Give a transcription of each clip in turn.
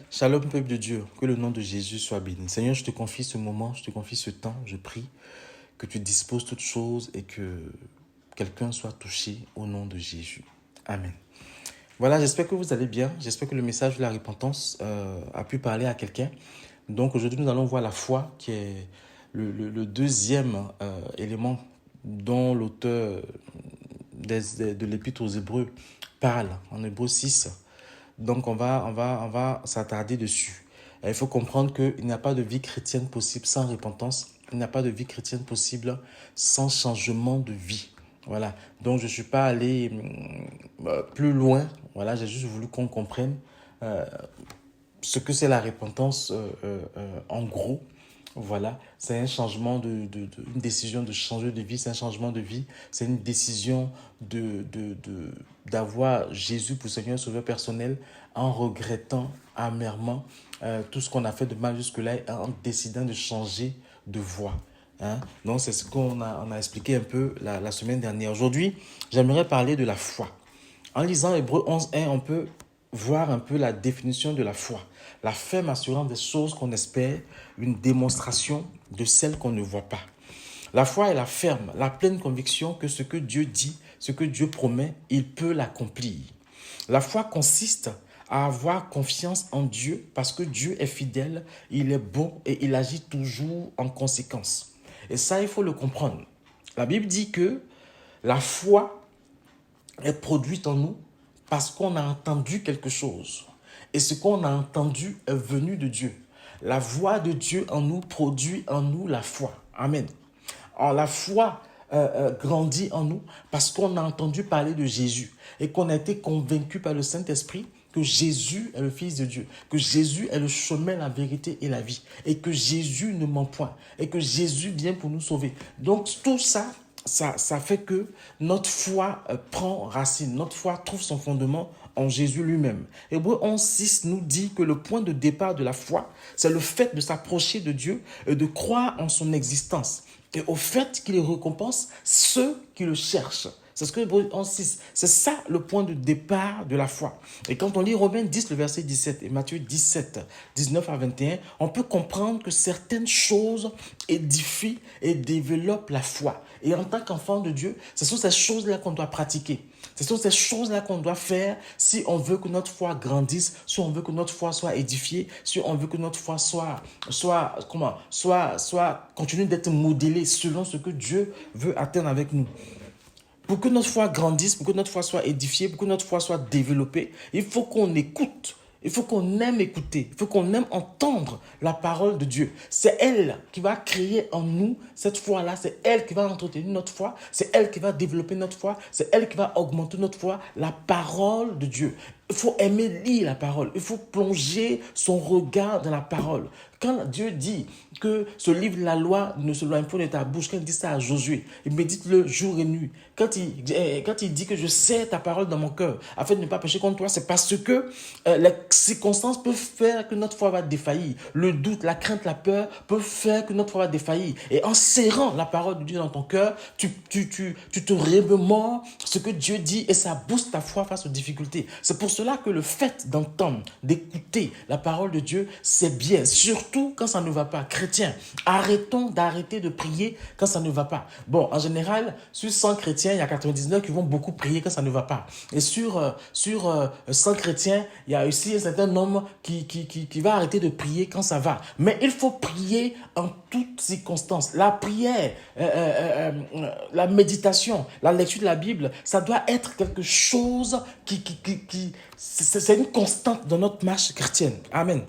Shalom, peuple de Dieu, que le nom de Jésus soit béni. Seigneur, je te confie ce moment, je te confie ce temps, je prie que tu disposes toutes choses et que quelqu'un soit touché au nom de Jésus. Amen. Voilà, j'espère que vous allez bien, j'espère que le message de la repentance a pu parler à quelqu'un. Donc aujourd'hui, nous allons voir la foi qui est le deuxième élément dont l'auteur de l'Épître aux Hébreux parle, en Hébreux 6. Donc, on va s'attarder dessus. Il faut comprendre qu'il n'y a pas de vie chrétienne possible sans repentance. Il n'y a pas de vie chrétienne possible sans changement de vie. Voilà. Donc, je ne suis pas allé plus loin. Voilà, j'ai juste voulu qu'on comprenne ce que c'est la repentance en gros. Voilà, c'est un changement une décision de changer de vie, c'est un changement de vie, c'est une décision d'avoir Jésus pour Seigneur Sauveur personnel en regrettant amèrement tout ce qu'on a fait de mal jusque-là et en décidant de changer de voie. Hein? Donc, c'est ce qu'on a expliqué un peu la semaine dernière. Aujourd'hui, j'aimerais parler de la foi. En lisant Hébreux 11.1, on peut voir un peu la définition de la foi. La ferme assurance des choses qu'on espère, une démonstration de celles qu'on ne voit pas. La foi est la ferme, la pleine conviction que ce que Dieu dit, ce que Dieu promet, il peut l'accomplir. La foi consiste à avoir confiance en Dieu parce que Dieu est fidèle, il est bon et il agit toujours en conséquence. Et ça, il faut le comprendre. La Bible dit que la foi est produite en nous parce qu'on a entendu quelque chose. Et ce qu'on a entendu est venu de Dieu. La voix de Dieu en nous produit en nous la foi. Amen. Alors, la foi grandit en nous parce qu'on a entendu parler de Jésus et qu'on a été convaincu par le Saint-Esprit que Jésus est le Fils de Dieu, que Jésus est le chemin, la vérité et la vie, et que Jésus ne ment point, et que Jésus vient pour nous sauver. Donc tout ça, ça fait que notre foi prend racine, notre foi trouve son fondement en Jésus lui-même. Hébreux 11.6 nous dit que le point de départ de la foi, c'est le fait de s'approcher de Dieu et de croire en son existence et au fait qu'il récompense ceux qui le cherchent. C'est ce que Hébreux 11.6, c'est ça le point de départ de la foi. Et quand on lit Romains 10, le verset 17 et Matthieu 17, 19 à 21, on peut comprendre que certaines choses édifient et développent la foi. Et en tant qu'enfant de Dieu, ce sont ces choses-là qu'on doit pratiquer. Ce sont ces choses-là qu'on doit faire si on veut que notre foi grandisse, si on veut que notre foi soit édifiée, si on veut que notre foi continue d'être modélée selon ce que Dieu veut atteindre avec nous. Pour que notre foi grandisse, pour que notre foi soit édifiée, pour que notre foi soit développée, il faut qu'on écoute. Il faut qu'on aime écouter, il faut qu'on aime entendre la parole de Dieu. C'est elle qui va créer en nous cette foi-là, c'est elle qui va entretenir notre foi, c'est elle qui va développer notre foi, c'est elle qui va augmenter notre foi, la parole de Dieu. Il faut aimer lire la parole, il faut plonger son regard dans la parole. Quand Dieu dit que ce livre de la loi ne se loigne pas de ta bouche, quand il dit ça à Josué, il médite-le jour et nuit. Quand il dit que je sais ta parole dans mon cœur, afin de ne pas pécher contre toi, c'est parce que les circonstances peuvent faire que notre foi va défaillir. Le doute, la crainte, la peur peuvent faire que notre foi va défaillir. Et en serrant la parole de Dieu dans ton cœur, tu te remémores ce que Dieu dit et ça booste ta foi face aux difficultés. C'est pour cela que le fait d'entendre, d'écouter la parole de Dieu, c'est bien. Surtout quand ça ne va pas. Chrétiens, arrêtons d'arrêter de prier quand ça ne va pas. Bon, en général, sur 100 chrétiens, il y a 99 qui vont beaucoup prier quand ça ne va pas. Et sur 100 chrétiens, il y a aussi un certain nombre qui va arrêter de prier quand ça va. Mais il faut prier en toutes circonstances. La prière, la méditation, la lecture de la Bible, ça doit être quelque chose c'est une constante dans notre marche chrétienne. Amen.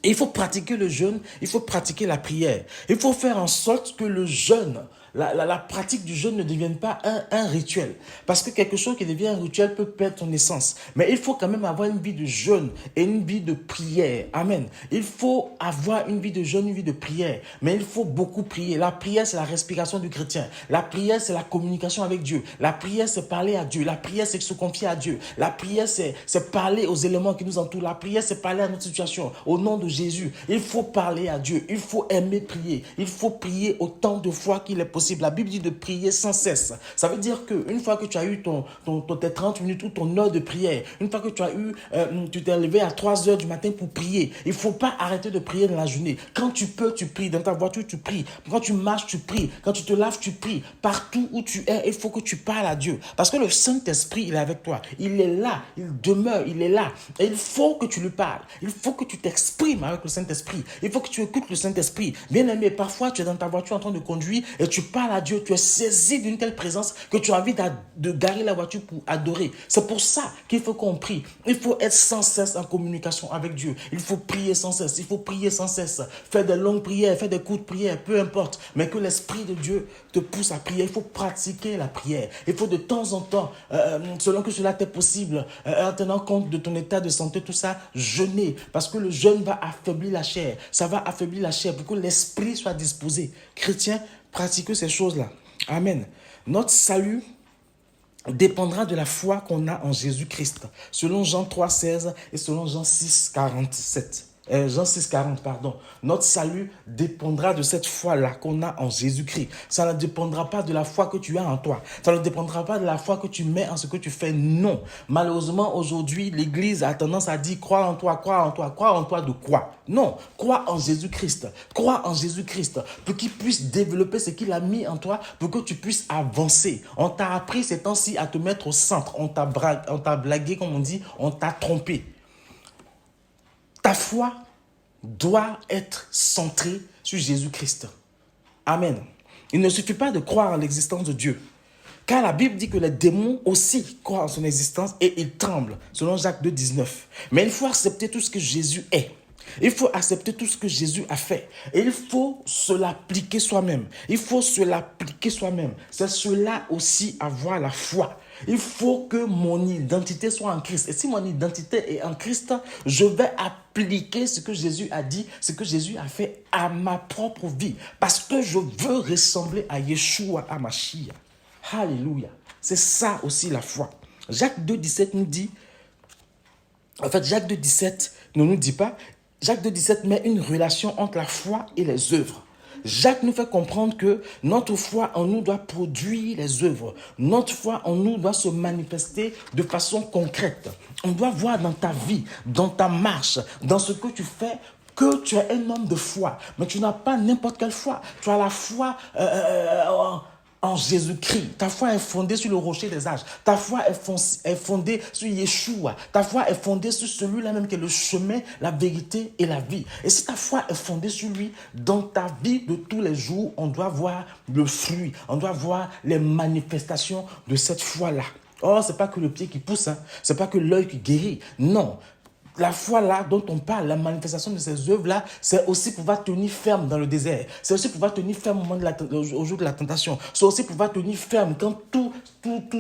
Et il faut pratiquer le jeûne, il faut pratiquer la prière. Il faut faire en sorte que le jeûne, la pratique du jeûne ne devienne pas un rituel. Parce que quelque chose qui devient un rituel peut perdre son essence. Mais il faut quand même avoir une vie de jeûne et une vie de prière. Amen. Il faut avoir une vie de jeûne, une vie de prière. Mais il faut beaucoup prier. La prière, c'est la respiration du chrétien. La prière, c'est la communication avec Dieu. La prière, c'est parler à Dieu. La prière, c'est se confier à Dieu. La prière, c'est parler aux éléments qui nous entourent. La prière, c'est parler à notre situation. Au nom de Jésus, il faut parler à Dieu. Il faut aimer prier. Il faut prier autant de fois qu'il est possible. possible. La Bible dit de prier sans cesse. Ça veut dire qu'une fois que tu as eu tes 30 minutes ou ton heure de prière, une fois que tu t'es levé à 3 heures du matin pour prier, il ne faut pas arrêter de prier dans la journée. Quand tu peux, tu pries. Dans ta voiture, tu pries. Quand tu marches, tu pries. Quand tu te laves, tu pries. Partout où tu es, il faut que tu parles à Dieu. Parce que le Saint-Esprit, il est avec toi. Il est là. Il demeure. Il est là. Et il faut que tu lui parles. Il faut que tu t'exprimes avec le Saint-Esprit. Il faut que tu écoutes le Saint-Esprit. Bien aimé, parfois, tu es dans ta voiture en train de conduire et tu parles à Dieu. Tu es saisi d'une telle présence que tu as envie de garer la voiture pour adorer. C'est pour ça qu'il faut qu'on prie. Il faut être sans cesse en communication avec Dieu. Il faut prier sans cesse. Il faut prier sans cesse. Faire des longues prières, faire des courtes prières, peu importe. Mais que l'Esprit de Dieu te pousse à prier. Il faut pratiquer la prière. Il faut de temps en temps, selon que cela t'est possible, en tenant compte de ton état de santé, tout ça, jeûner. Parce que le jeûne va affaiblir la chair. Ça va affaiblir la chair pour que l'esprit soit disposé. Chrétiens, pratiquez ces choses-là. Amen. Notre salut dépendra de la foi qu'on a en Jésus-Christ. Selon Jean 3,16 et selon Jean 6,47. Jean 6,40, pardon. Notre salut dépendra de cette foi-là qu'on a en Jésus-Christ. Ça ne dépendra pas de la foi que tu as en toi. Ça ne dépendra pas de la foi que tu mets en ce que tu fais. Non. Malheureusement, aujourd'hui, l'Église a tendance à dire crois en toi, crois en toi. Crois en toi de quoi? Non. Crois en Jésus-Christ. Crois en Jésus-Christ pour qu'il puisse développer ce qu'il a mis en toi, pour que tu puisses avancer. On t'a appris ces temps-ci à te mettre au centre. On t'a blagué, comme on dit, on t'a trompé. Ta foi doit être centrée sur Jésus-Christ. Amen. Il ne suffit pas de croire en l'existence de Dieu. Car la Bible dit que les démons aussi croient en son existence et ils tremblent, selon Jacques 2,19. Mais il faut accepter tout ce que Jésus est. Il faut accepter tout ce que Jésus a fait. Et il faut se l'appliquer soi-même. Il faut se l'appliquer soi-même. C'est cela aussi avoir la foi. Il faut que mon identité soit en Christ. Et si mon identité est en Christ, je vais appliquer ce que Jésus a dit, ce que Jésus a fait à ma propre vie. Parce que je veux ressembler à Yeshua HaMashiach. Alléluia. C'est ça aussi la foi. Jacques 2,17 nous dit, en fait Jacques 2,17 ne nous dit pas, Jacques 2,17 met une relation entre la foi et les œuvres. Jacques nous fait comprendre que notre foi en nous doit produire les œuvres. Notre foi en nous doit se manifester de façon concrète. On doit voir dans ta vie, dans ta marche, dans ce que tu fais, que tu es un homme de foi. Mais tu n'as pas n'importe quelle foi. Tu as la foi en Jésus-Christ. Ta foi est fondée sur le rocher des âges. Ta foi est fondée sur Yeshua. Ta foi est fondée sur celui-là même qui est le chemin, la vérité et la vie. Et si ta foi est fondée sur lui, dans ta vie de tous les jours, on doit voir le fruit. On doit voir les manifestations de cette foi-là. Oh, c'est pas que le pied qui pousse, hein. C'est pas que l'œil qui guérit. Non. La foi là dont on parle, la manifestation de ces œuvres-là, c'est aussi pouvoir tenir ferme dans le désert. C'est aussi pouvoir tenir ferme au jour de la tentation. C'est aussi pouvoir tenir ferme quand tout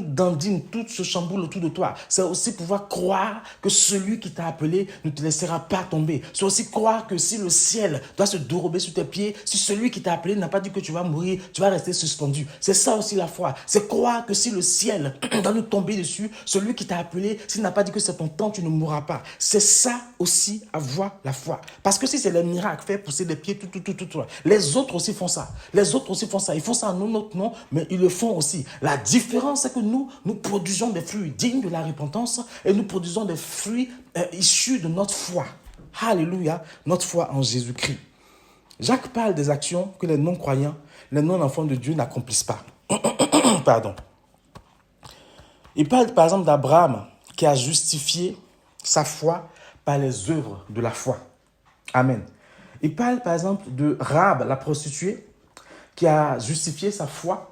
dandine, tout se chamboule autour de toi. C'est aussi pouvoir croire que celui qui t'a appelé ne te laissera pas tomber. C'est aussi croire que si le ciel doit se dérober sous tes pieds, si celui qui t'a appelé n'a pas dit que tu vas mourir, tu vas rester suspendu. C'est ça aussi la foi. C'est croire que si le ciel doit nous tomber dessus, celui qui t'a appelé, s'il n'a pas dit que c'est ton temps, tu ne mourras pas. C'est ça aussi avoir la foi. Parce que si c'est les miracles, faire pousser les pieds, tout, les autres aussi font ça. Les autres aussi font ça. Ils font ça en notre nom, mais ils le font aussi. La différence, c'est que nous produisons des fruits dignes de la repentance et nous produisons des fruits issus de notre foi. Alléluia, notre foi en Jésus-Christ. Jacques parle des actions que les non-croyants, les non-enfants de Dieu n'accomplissent pas. Pardon. Il parle par exemple d'Abraham qui a justifié sa foi par les œuvres de la foi. Amen. Il parle par exemple de Rahab, la prostituée, qui a justifié sa foi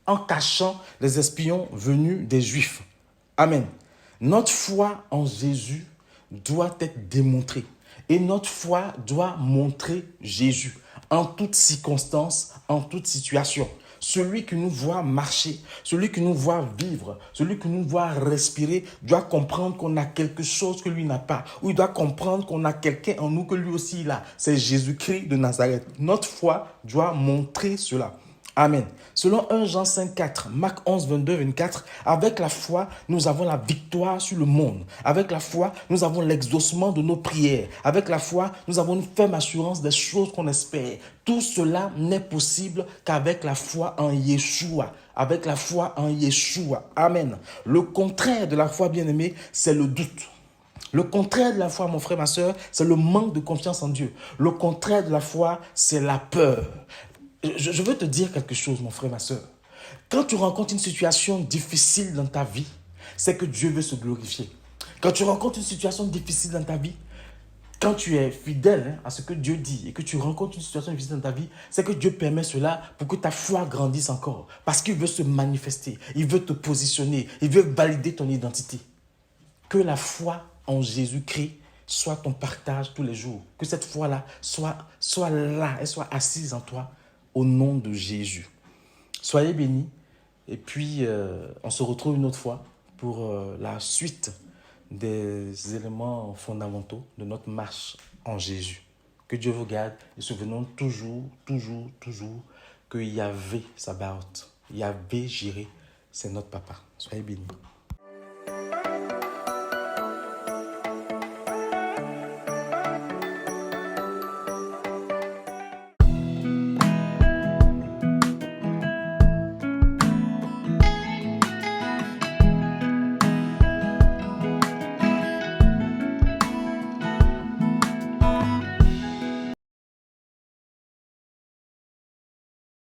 en cachant les espions venus des Juifs. Amen. Notre foi en Jésus doit être démontrée. Et notre foi doit montrer Jésus en toutes circonstances, en toutes situations. Celui qui nous voit marcher, celui qui nous voit vivre, celui qui nous voit respirer, doit comprendre qu'on a quelque chose que lui n'a pas. Ou il doit comprendre qu'on a quelqu'un en nous que lui aussi il a. C'est Jésus-Christ de Nazareth. Notre foi doit montrer cela. Amen. Selon 1 Jean 5, 4, Marc 11, 22, 24, avec la foi, nous avons la victoire sur le monde. Avec la foi, nous avons l'exaucement de nos prières. Avec la foi, nous avons une ferme assurance des choses qu'on espère. Tout cela n'est possible qu'avec la foi en Yeshua. Avec la foi en Yeshua. Amen. Le contraire de la foi, bien-aimé, c'est le doute. Le contraire de la foi, mon frère, ma soeur, c'est le manque de confiance en Dieu. Le contraire de la foi, c'est la peur. Je veux te dire quelque chose, mon frère, ma soeur. Quand tu rencontres une situation difficile dans ta vie, c'est que Dieu veut se glorifier. Quand tu rencontres une situation difficile dans ta vie, quand tu es fidèle à ce que Dieu dit et que tu rencontres une situation difficile dans ta vie, c'est que Dieu permet cela pour que ta foi grandisse encore. Parce qu'il veut se manifester, il veut te positionner, il veut valider ton identité. Que la foi en Jésus-Christ soit ton partage tous les jours. Que cette foi-là soit là, elle soit assise en toi au nom de Jésus. Soyez bénis et puis on se retrouve une autre fois pour la suite des éléments fondamentaux de notre marche en Jésus. Que Dieu vous garde et souvenons toujours que Yahvé Sabaoth, Yahvé Jireh, c'est notre papa. Soyez bénis.